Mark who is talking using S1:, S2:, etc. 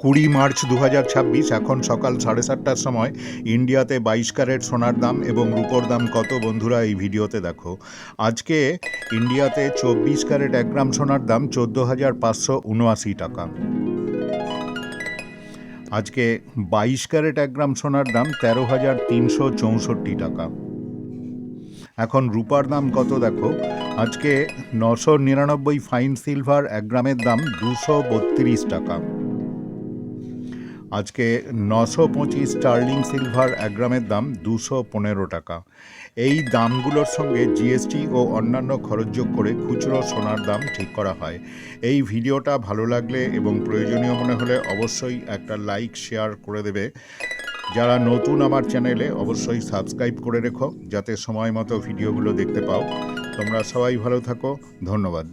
S1: 20 March 2026 এখন সকাল 7:30টার সময় ইন্ডিয়াতে 22 ক্যারেট সোনার দাম এবং রূপোর দাম কত বন্ধুরা এই ভিডিওতে দেখো। আজকে ইন্ডিয়াতে 24 ক্যারেট 1 গ্রাম সোনার দাম 14,579 টাকা। আজকে 22 ক্যারেট 1 গ্রাম সোনার দাম 13,364 টাকা। এখন রূপার দাম কত দেখো। আজকে 999 ফাইন সিলভার 1 গ্রামের দাম 232 টাকা। আজকে 925 স্টার্লিং সিলভার 1 গ্রামের দাম 215 টাকা। এই দামগুলোর সঙ্গে জিএসটি ও অন্যান্য খরচ যোগ করে খুচরো সোনার দাম ঠিক করা হয়। এই ভিডিওটা ভালো লাগলে এবং প্রয়োজনীয় মনে হলে অবশ্যই একটা লাইক শেয়ার করে দেবে। যারা নতুন আমার চ্যানেলে অবশ্যই সাবস্ক্রাইব করে রেখো যাতে সময় মতো ভিডিওগুলো দেখতে পাও। তোমরা সবাই ভালো থাকো, ধন্যবাদ।